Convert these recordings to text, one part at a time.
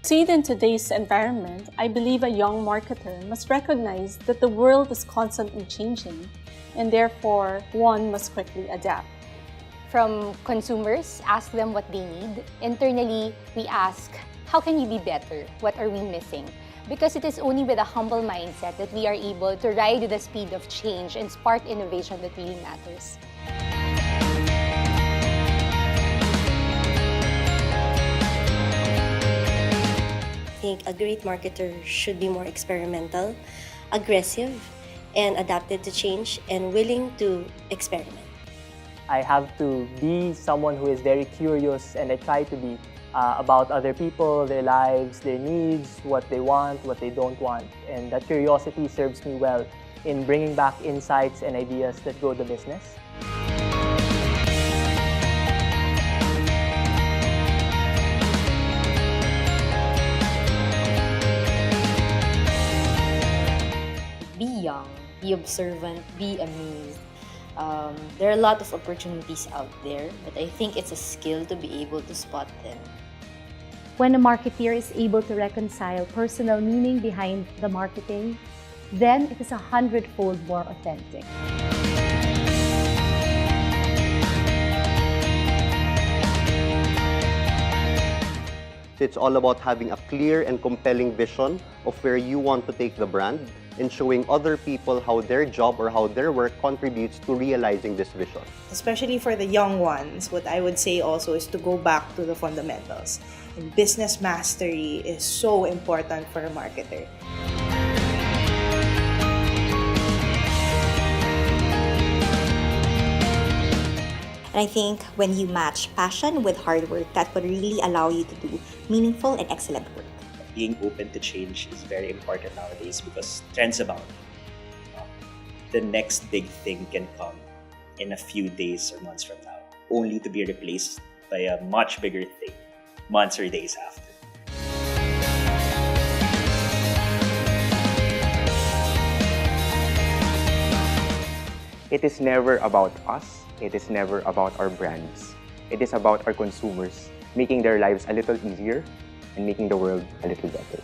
succeed in today's environment, I believe a young marketer must recognize that the world is constantly changing, and therefore one must quickly adapt. From consumers, ask them what they need. Internally, we ask, how can we be better? What are we missing? Because it is only with a humble mindset that we are able to ride the speed of change and spark innovation that really matters. I think a great marketer should be more experimental, aggressive, and adapted to change and willing to experiment. I have to be someone who is very curious, and I try to be about other people, their lives, their needs, what they want, what they don't want. And that curiosity serves me well in bringing back insights and ideas that grow the business. Be young, be observant, be amazed. There are a lot of opportunities out there, but I think it's a skill to be able to spot them. When a marketeer is able to reconcile personal meaning behind the marketing, then it is 100-fold more authentic. It's all about having a clear and compelling vision of where you want to take the brand and showing other people how their job or how their work contributes to realizing this vision. Especially for the young ones, what I would say also is to go back to the fundamentals. And business mastery is so important for a marketer. And I think when you match passion with hard work, that would really allow you to do meaningful and excellent work. Being open to change is very important nowadays because trends abound. The next big thing can come in a few days or months from now, only to be replaced by a much bigger thing months or days after. It is never about us. It is never about our brands. It is about our consumers, making their lives a little easier and making the world a little better.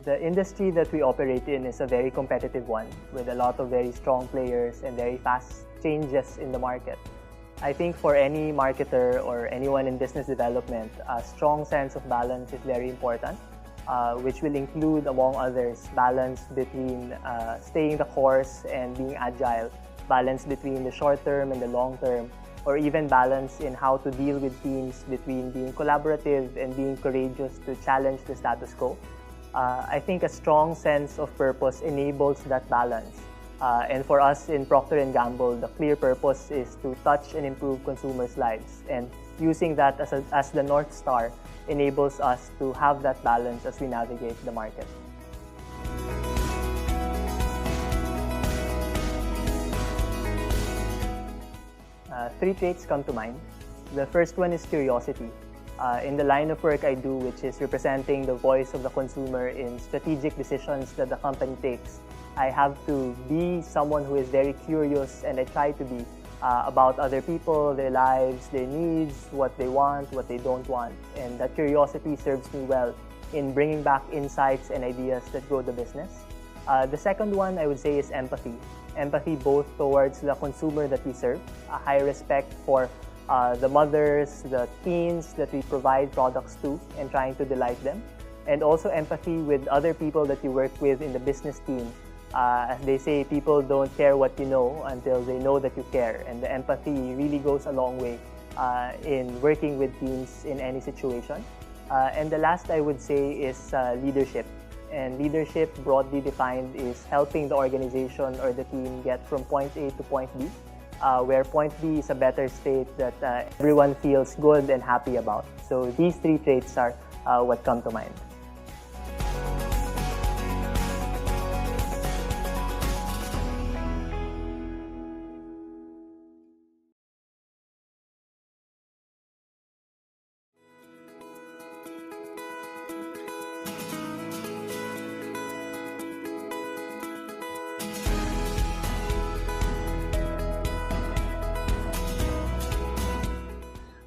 The industry that we operate in is a very competitive one with a lot of very strong players and very fast changes in the market. I think for any marketer or anyone in business development, a strong sense of balance is very important, which will include, among others, balance between staying the course and being agile, balance between the short term and the long term, or even balance in how to deal with teams between being collaborative and being courageous to challenge the status quo. I think a strong sense of purpose enables that balance. And for us in Procter & Gamble, the clear purpose is to touch and improve consumers' lives. And using that as the North Star enables us to have that balance as we navigate the market. Three traits come to mind. The first one is curiosity. In the line of work I do, which is representing the voice of the consumer in strategic decisions that the company takes, I have to be someone who is very curious, and I try to be about other people, their lives, their needs, what they want, what they don't want. And that curiosity serves me well in bringing back insights and ideas that grow the business. The second one I would say is empathy. Empathy both towards the consumer that we serve, a high respect for the mothers, the teens that we provide products to and trying to delight them, and also empathy with other people that you work with in the business team. As they say, people don't care what you know until they know that you care, and the empathy really goes a long way in working with teams in any situation. And the last I would say is leadership. And leadership, broadly defined, is helping the organization or the team get from point A to point B, where point B is a better state that everyone feels good and happy about. So these three traits are what come to mind.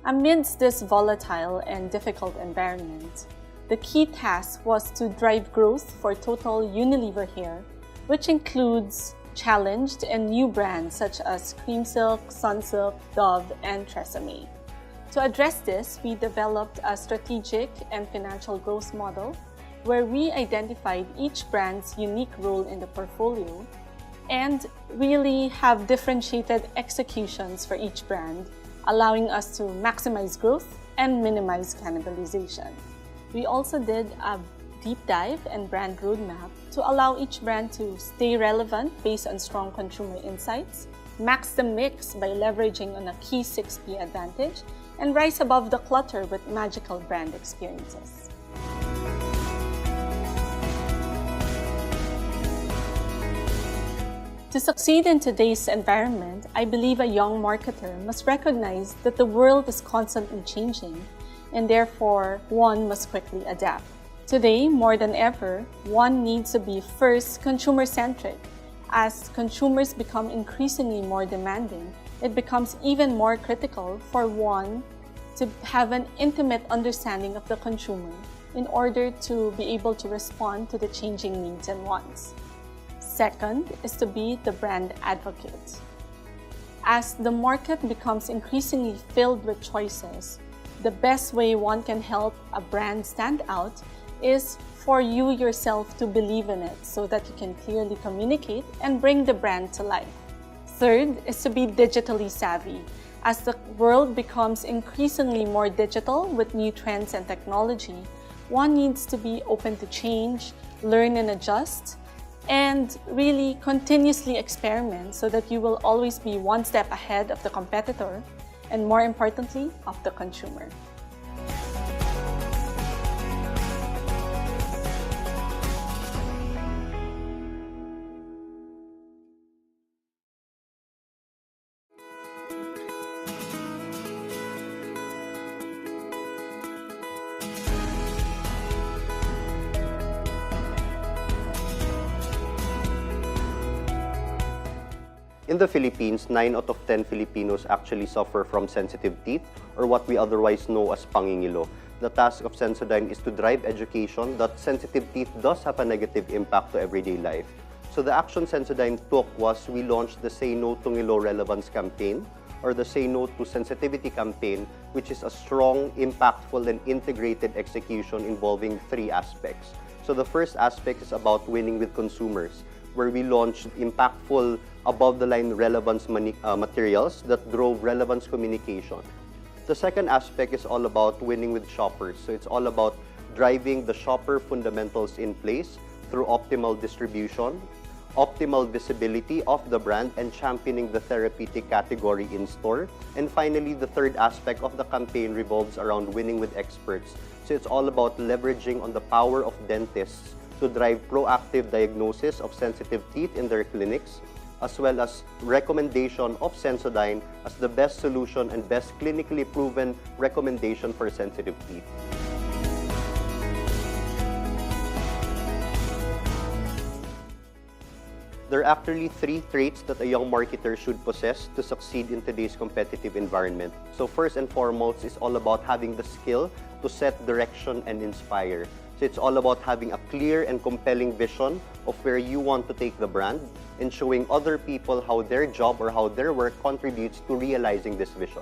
Amidst this volatile and difficult environment, the key task was to drive growth for total Unilever here, which includes challenged and new brands such as Creamsilk, Sunsilk, Dove, and Tresemme. To address this, we developed a strategic and financial growth model where we identified each brand's unique role in the portfolio and really have differentiated executions for each brand, allowing us to maximize growth and minimize cannibalization. We also did a deep dive and brand roadmap to allow each brand to stay relevant based on strong consumer insights, max the mix by leveraging on a key 6P advantage, and rise above the clutter with magical brand experiences. To succeed in today's environment, I believe a young marketer must recognize that the world is constantly changing, and therefore one must quickly adapt. Today, more than ever, one needs to be first consumer-centric. As consumers become increasingly more demanding, it becomes even more critical for one to have an intimate understanding of the consumer in order to be able to respond to the changing needs and wants. Second is to be the brand advocate. As the market becomes increasingly filled with choices, the best way one can help a brand stand out is for you yourself to believe in it so that you can clearly communicate and bring the brand to life. Third is to be digitally savvy. As the world becomes increasingly more digital with new trends and technology, one needs to be open to change, learn and adjust, and really continuously experiment so that you will always be one step ahead of the competitor and, more importantly, of the consumer. In the Philippines, 9 out of 10 Filipinos actually suffer from sensitive teeth, or what we otherwise know as pangingilo. The task of Sensodyne is to drive education that sensitive teeth does have a negative impact to everyday life. So the action Sensodyne took was we launched the Say No to Ngilo Relevance campaign, or the Say No to Sensitivity campaign, which is a strong, impactful, and integrated execution involving 3 aspects. So the first aspect is about winning with consumers, where we launched impactful, above-the-line relevance materials that drove relevance communication. The second aspect is all about winning with shoppers. So it's all about driving the shopper fundamentals in place through optimal distribution, optimal visibility of the brand, and championing the therapeutic category in store. And finally, the third aspect of the campaign revolves around winning with experts. So it's all about leveraging on the power of dentists to drive proactive diagnosis of sensitive teeth in their clinics, as well as recommendation of Sensodyne as the best solution and best clinically proven recommendation for sensitive teeth. There are actually 3 traits that a young marketer should possess to succeed in today's competitive environment. So first and foremost is all about having the skill to set direction and inspire. So it's all about having a clear and compelling vision of where you want to take the brand and showing other people how their job or how their work contributes to realizing this vision.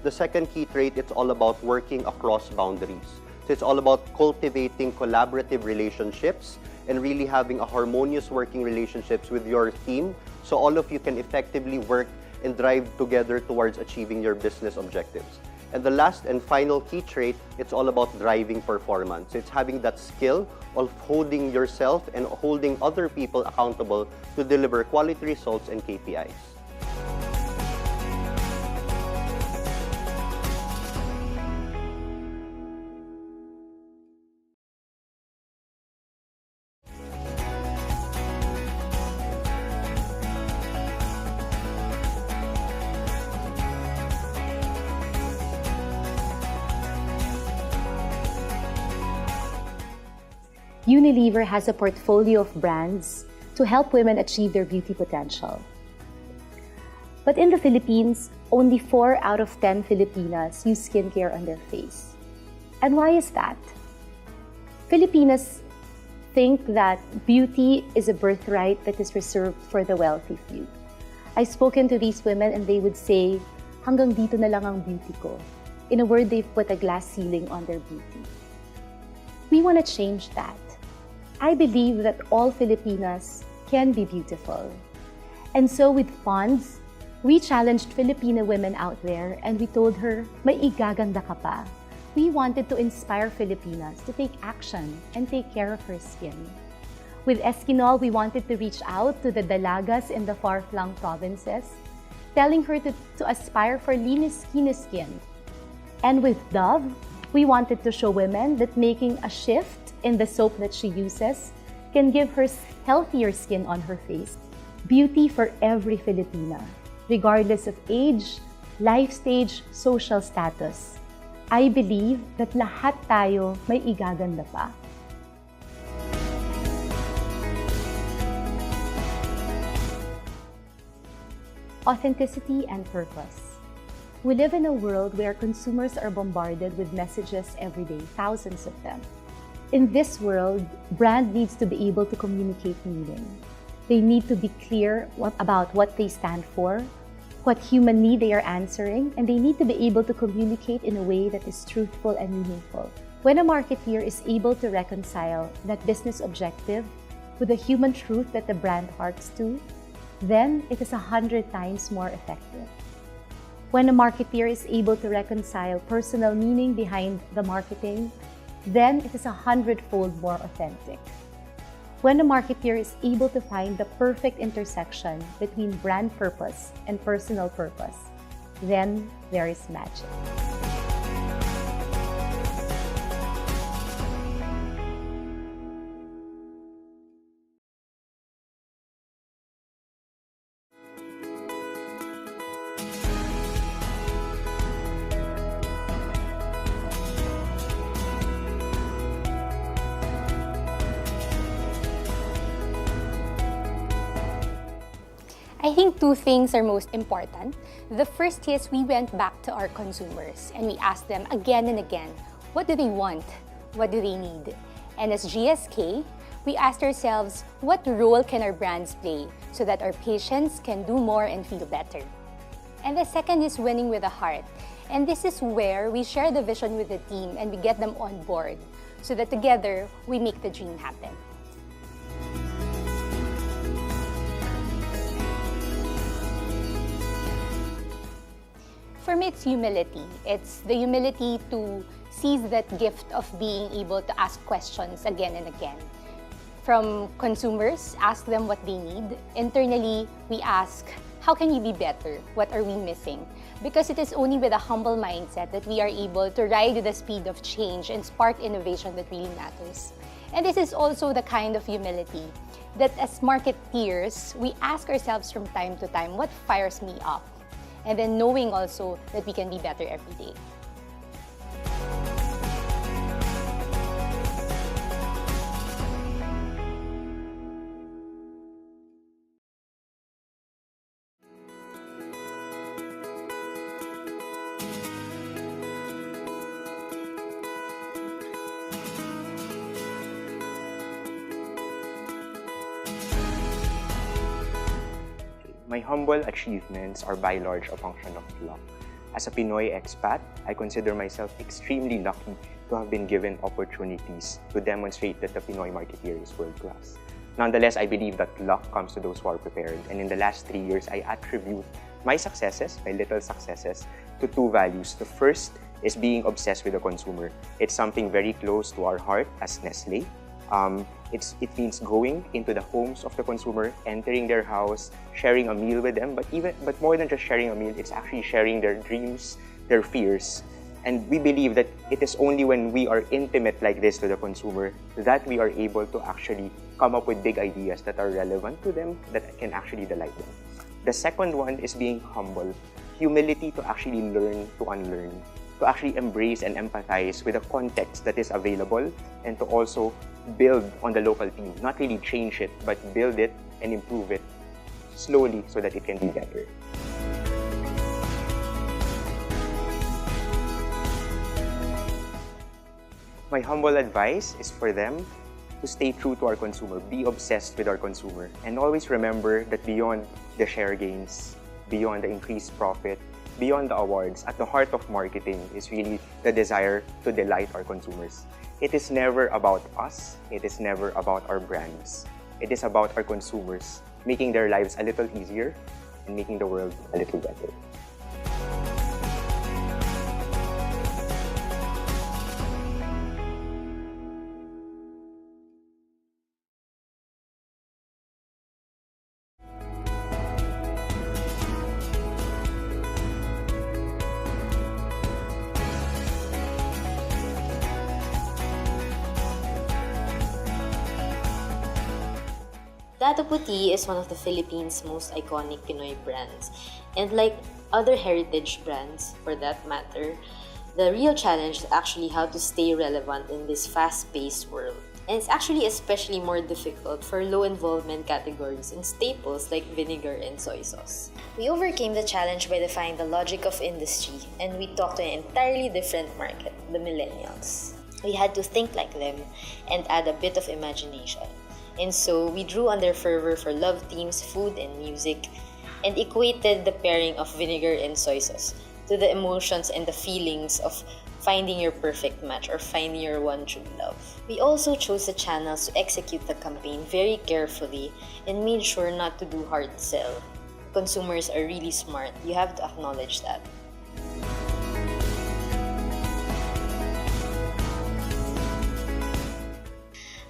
The second key trait, it's all about working across boundaries. So it's all about cultivating collaborative relationships and really having a harmonious working relationships with your team so all of you can effectively work and drive together towards achieving your business objectives. And the last and final key trait, it's all about driving performance. It's having that skill of holding yourself and holding other people accountable to deliver quality results and KPIs. Unilever has a portfolio of brands to help women achieve their beauty potential. But in the Philippines, only 4 out of 10 Filipinas use skincare on their face. And why is that? Filipinas think that beauty is a birthright that is reserved for the wealthy few. I've spoken to these women and they would say, hanggang dito na lang ang beauty ko. In a word, they've put a glass ceiling on their beauty. We want to change that. I believe that all Filipinas can be beautiful. And so with Ponds, we challenged Filipina women out there and we told her, may igaganda ka pa. We wanted to inspire Filipinas to take action and take care of her skin. With Eskinol, we wanted to reach out to the dalagas in the far-flung provinces, telling her to aspire for linis skin. And with Dove, we wanted to show women that making a shift in the soap that she uses can give her healthier skin on her face. Beauty for every Filipina, regardless of age, life stage, social status. I believe that lahat tayo may igaganda pa. Authenticity and purpose. We live in a world where consumers are bombarded with messages every day, thousands of them. In this world, brand needs to be able to communicate meaning. They need to be clear about what they stand for, what human need they are answering, and they need to be able to communicate in a way that is truthful and meaningful. When a marketeer is able to reconcile that business objective with the human truth that the brand hearts to, then it is 100 times more effective. When a marketeer is able to reconcile personal meaning behind the marketing, then it is 100-fold more authentic. When a marketeer is able to find the perfect intersection between brand purpose and personal purpose, then there is magic. I think 2 things are most important. The first is we went back to our consumers and we asked them again and again, what do they want? What do they need? And as GSK, we asked ourselves, what role can our brands play so that our patients can do more and feel better? And the second is winning with a heart. And this is where we share the vision with the team and we get them on board so that together we make the dream happen. For me, it's humility. It's the humility to seize that gift of being able to ask questions again and again. From consumers, ask them what they need. Internally, we ask, how can we be better? What are we missing? Because it is only with a humble mindset that we are able to ride the speed of change and spark innovation that really matters. And this is also the kind of humility that as marketeers, we ask ourselves from time to time, what fires me up? And then knowing also that we can be better every day. My humble achievements are by large a function of luck. As a Pinoy expat, I consider myself extremely lucky to have been given opportunities to demonstrate that the Pinoy marketeer is world-class. Nonetheless, I believe that luck comes to those who are prepared, and in the last 3 years, I attribute my successes, my little successes, to two values. The first is being obsessed with the consumer. It's something very close to our heart as Nestle. It means going into the homes of the consumer, entering their house, sharing a meal with them, but more than just sharing a meal, it's actually sharing their dreams, their fears. And we believe that it is only when we are intimate like this to the consumer that we are able to actually come up with big ideas that are relevant to them, that can actually delight them. The second one is being humble. Humility to actually learn to unlearn, to actually embrace and empathize with the context that is available, and to also build on the local team. Not really change it, but build it and improve it slowly so that it can be better. My humble advice is for them to stay true to our consumer, be obsessed with our consumer, and always remember that beyond the share gains, beyond the increased profit, beyond the awards, at the heart of marketing is really the desire to delight our consumers. It is never about us, it is never about our brands. It is about our consumers, making their lives a little easier and making the world a little better. Dato Puti is one of the Philippines' most iconic Pinoy brands. And like other heritage brands, for that matter, the real challenge is actually how to stay relevant in this fast-paced world. And it's actually especially more difficult for low-involvement categories and staples like vinegar and soy sauce. We overcame the challenge by defying the logic of industry, and we talked to an entirely different market, the millennials. We had to think like them and add a bit of imagination. And so we drew on their fervor for love themes, food, and music, and equated the pairing of vinegar and soy sauce to the emotions and the feelings of finding your perfect match or finding your one true love. We also chose the channels to execute the campaign very carefully and made sure not to do hard sell. Consumers are really smart. You have to acknowledge that.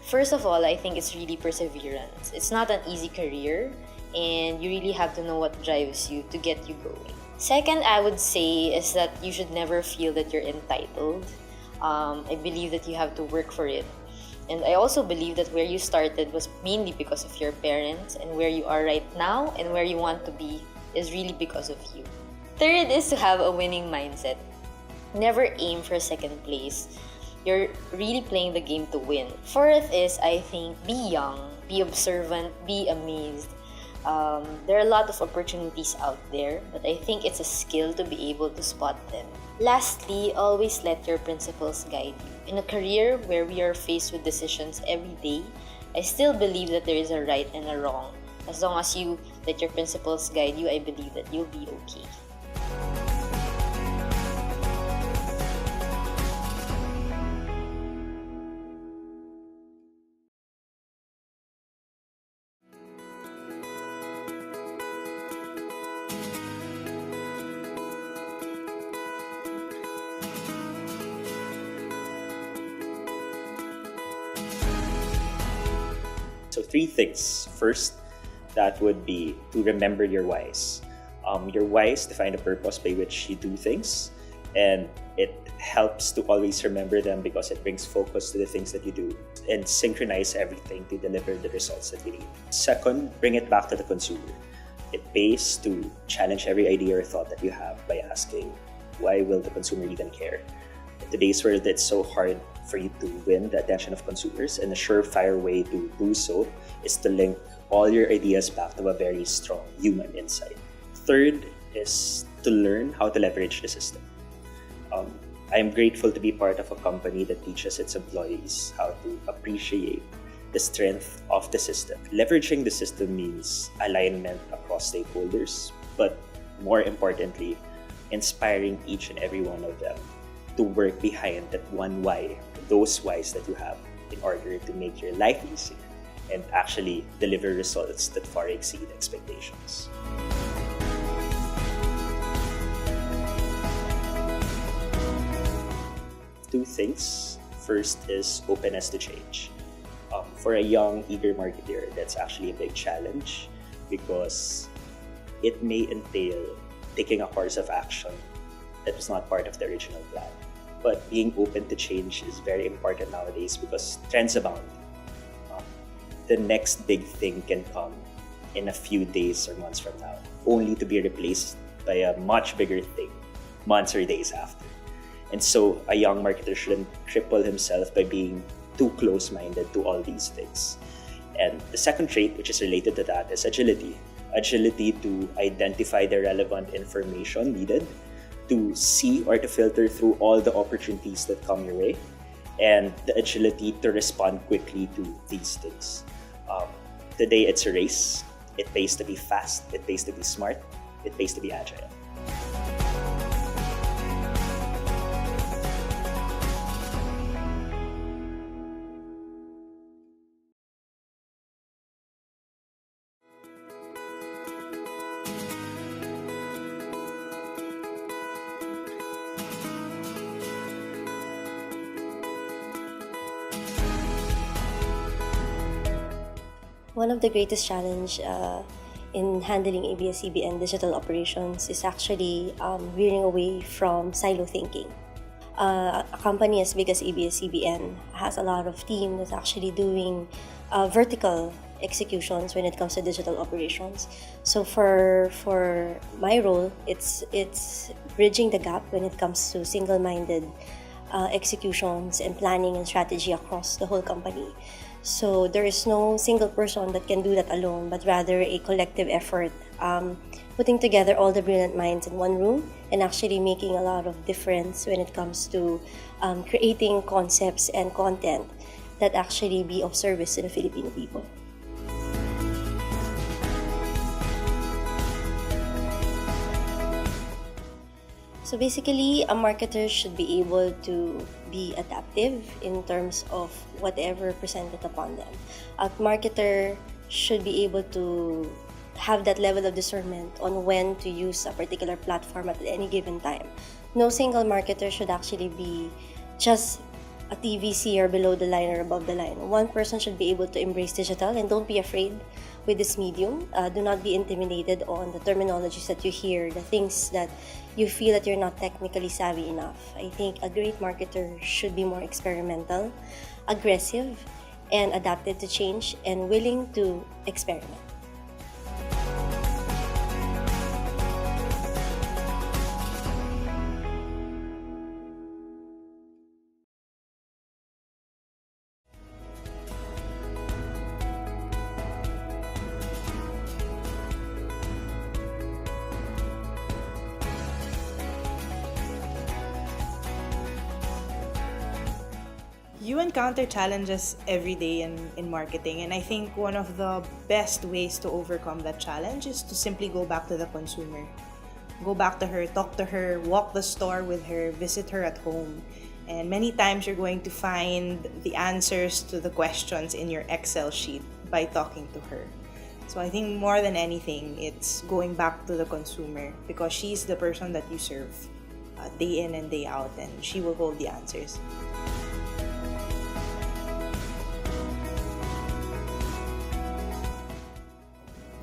First of all, I think it's really perseverance. It's not an easy career, and you really have to know what drives you to get you going. Second, I would say is that you should never feel that you're entitled. I believe that you have to work for it. And I also believe that where you started was mainly because of your parents, and where you are right now and where you want to be is really because of you. Third is to have a winning mindset. Never aim for second place. You're really playing the game to win. Fourth is, I think, be young, be observant, be amazed. There are a lot of opportunities out there, but I think it's a skill to be able to spot them. Lastly, always let your principles guide you. In a career where we are faced with decisions every day, I still believe that there is a right and a wrong. As long as you let your principles guide you, I believe that you'll be okay. So 3 things. First, that would be to remember your whys. Your whys define the purpose by which you do things, and it helps to always remember them because it brings focus to the things that you do and synchronize everything to deliver the results that you need. Second, bring it back to the consumer. It pays to challenge every idea or thought that you have by asking, why will the consumer even care? In today's world, it's so hard for you to win the attention of consumers, and a surefire way to do so is to link all your ideas back to a very strong human insight. Third is to learn how to leverage the system. I'm grateful to be part of a company that teaches its employees how to appreciate the strength of the system. Leveraging the system means alignment across stakeholders, but more importantly, inspiring each and every one of them to work behind that one why, those whys that you have, in order to make your life easier and actually deliver results that far exceed expectations. two things. First is openness to change. For a young, eager marketer, that's actually a big challenge because it may entail taking a course of action that was not part of the original plan. But being open to change is very important nowadays because trends abound. The next big thing can come in a few days or months from now, only to be replaced by a much bigger thing months or days after. And so a young marketer shouldn't cripple himself by being too close-minded to all these things. And the second trait, which is related to that, is agility. Agility to identify the relevant information needed, to see or to filter through all the opportunities that come your way, and the agility to respond quickly to these things. Today, it's a race. It pays to be fast, it pays to be smart, it pays to be agile. One of the greatest challenge in handling ABS-CBN digital operations is actually veering away from silo thinking. A company as big as ABS-CBN has a lot of team that's actually doing vertical executions when it comes to digital operations. So for my role, it's bridging the gap when it comes to single-minded executions and planning and strategy across the whole company. So there is no single person that can do that alone, but rather a collective effort, putting together all the brilliant minds in one room and actually making a lot of difference when it comes to creating concepts and content that actually be of service to the Filipino people. So basically, a marketer should be able to be adaptive in terms of whatever presented upon them. A marketer should be able to have that level of discernment on when to use a particular platform at any given time. No single marketer should actually be just a TVC or below the line or above the line. One person should be able to embrace digital, and don't be afraid with this medium. Do not be intimidated on the terminologies that you hear, the things that you feel that you're not technically savvy enough. I think a great marketer should be more experimental, aggressive, and adapted to change, and willing to experiment. You encounter challenges every day in marketing, and I think one of the best ways to overcome that challenge is to simply go back to the consumer. Go back to her, talk to her, walk the store with her, visit her at home. And many times you're going to find the answers to the questions in your Excel sheet by talking to her. So I think more than anything, it's going back to the consumer because she's the person that you serve day in and day out, and she will hold the answers.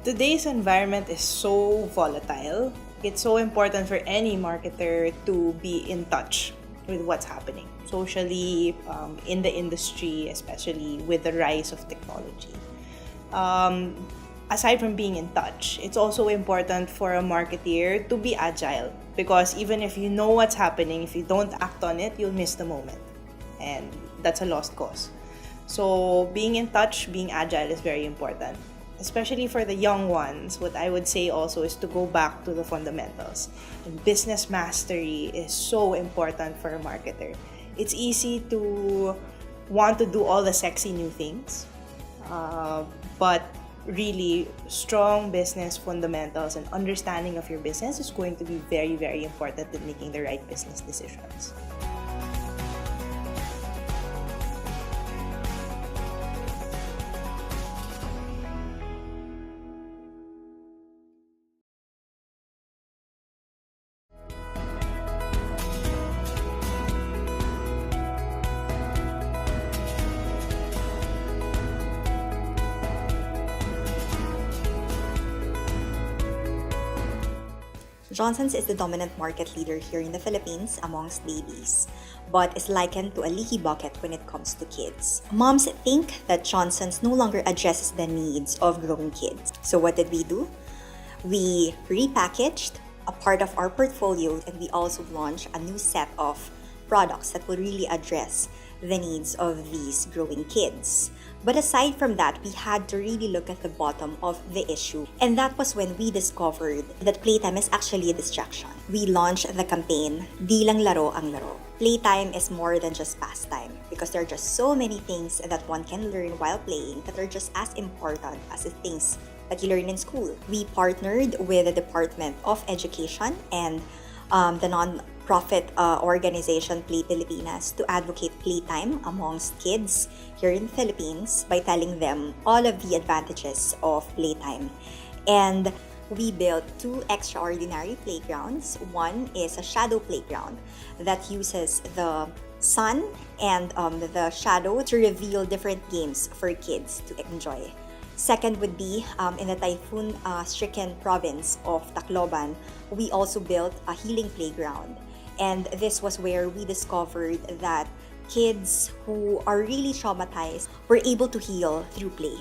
Today's environment is so volatile. It's so important for any marketer to be in touch with what's happening socially, in the industry, especially with the rise of technology. Aside from being in touch, it's also important for a marketer to be agile, because even if you know what's happening, if you don't act on it, you'll miss the moment, and that's a lost cause. So being in touch, being agile is very important. Especially for the young ones, what I would say also is to go back to the fundamentals. And business mastery is so important for a marketer. It's easy to want to do all the sexy new things, but really strong business fundamentals and understanding of your business is going to be very, very important in making the right business decisions. Johnson's is the dominant market leader here in the Philippines amongst babies, but is likened to a leaky bucket when it comes to kids. Moms think that Johnson's no longer addresses the needs of growing kids. So what did we do? We repackaged a part of our portfolio, and we also launched a new set of products that will really address the needs of these growing kids. But aside from that, we had to really look at the bottom of the issue. And that was when we discovered that playtime is actually a distraction. We launched the campaign, Di Lang Laro Ang Laro. Playtime is more than just pastime because there are just so many things that one can learn while playing that are just as important as the things that you learn in school. We partnered with the Department of Education and the non-profit organization Play Pilipinas to advocate playtime amongst kids here in the Philippines by telling them all of the advantages of playtime. And we built 2 extraordinary playgrounds. One is a shadow playground that uses the sun and the shadow to reveal different games for kids to enjoy. Second would be in the typhoon-stricken province of Tacloban, we also built a healing playground. And this was where we discovered that kids who are really traumatized were able to heal through play.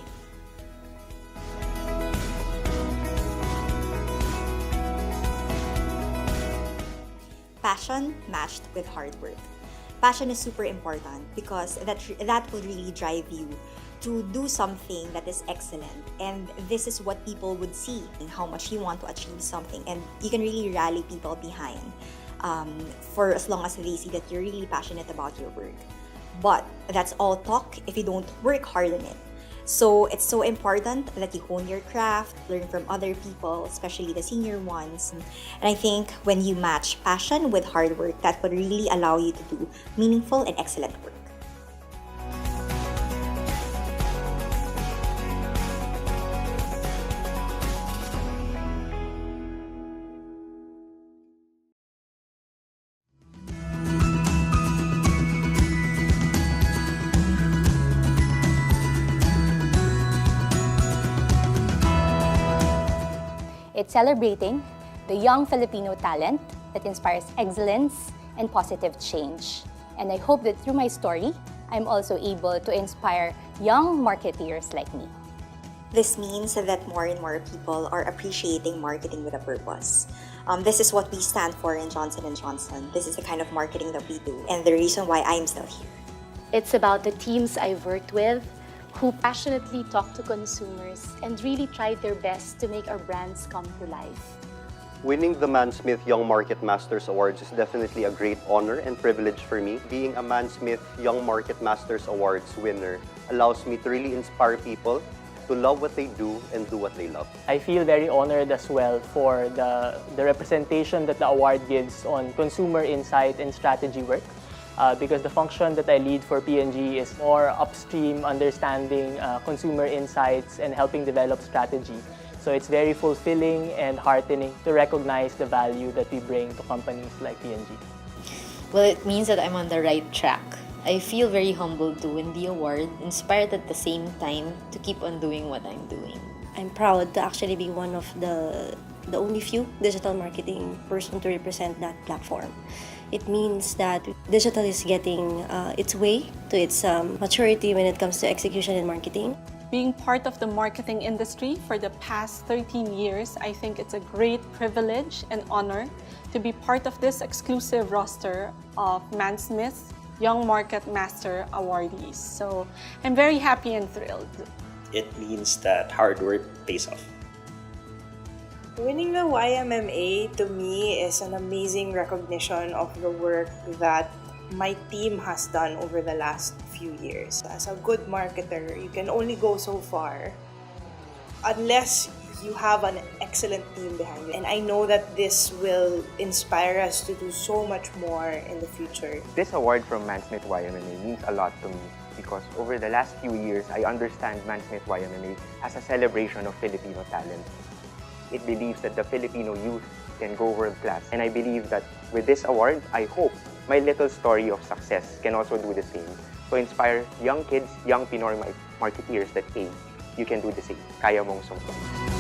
Passion matched with hard work. Passion is super important because that will really drive you to do something that is excellent. And this is what people would see, and how much you want to achieve something. And you can really rally people behind for as long as they see that you're really passionate about your work. But that's all talk if you don't work hard on it. So it's so important that you hone your craft, learn from other people, especially the senior ones. And I think when you match passion with hard work, that will really allow you to do meaningful and excellent work. It's celebrating the young Filipino talent that inspires excellence and positive change. And I hope that through my story, I'm also able to inspire young marketeers like me. This means that more and more people are appreciating marketing with a purpose. This is what we stand for in Johnson & Johnson. This is the kind of marketing that we do, and the reason why I'm still here. It's about the teams I've worked with who passionately talk to consumers and really tried their best to make our brands come to life. Winning the Man Smith Young Market Masters Awards is definitely a great honor and privilege for me. Being a Man Smith Young Market Masters Awards winner allows me to really inspire people to love what they do and do what they love. I feel very honored as well for the representation that the award gives on consumer insight and strategy work. Because the function that I lead for P&G is more upstream understanding consumer insights and helping develop strategy. So it's very fulfilling and heartening to recognize the value that we bring to companies like P&G. Well, it means that I'm on the right track. I feel very humbled to win the award, inspired at the same time to keep on doing what I'm doing. I'm proud to actually be one of the only few digital marketing person to represent that platform. It means that digital is getting its way to its maturity when it comes to execution and marketing. Being part of the marketing industry for the past 13 years, I think it's a great privilege and honor to be part of this exclusive roster of Man Smith Young Market Master awardees. So I'm very happy and thrilled. It means that hard work pays off. Winning the YMMA to me is an amazing recognition of the work that my team has done over the last few years. As a good marketer, you can only go so far unless you have an excellent team behind you. And I know that this will inspire us to do so much more in the future. This award from Man Smith YMMA means a lot to me because over the last few years, I understand Man Smith YMMA as a celebration of Filipino talent. It believes that the Filipino youth can go world-class. And I believe that with this award, I hope my little story of success can also do the same to inspire young kids, young Pinoy marketeers that, hey, you can do the same. Kaya mong sumpa.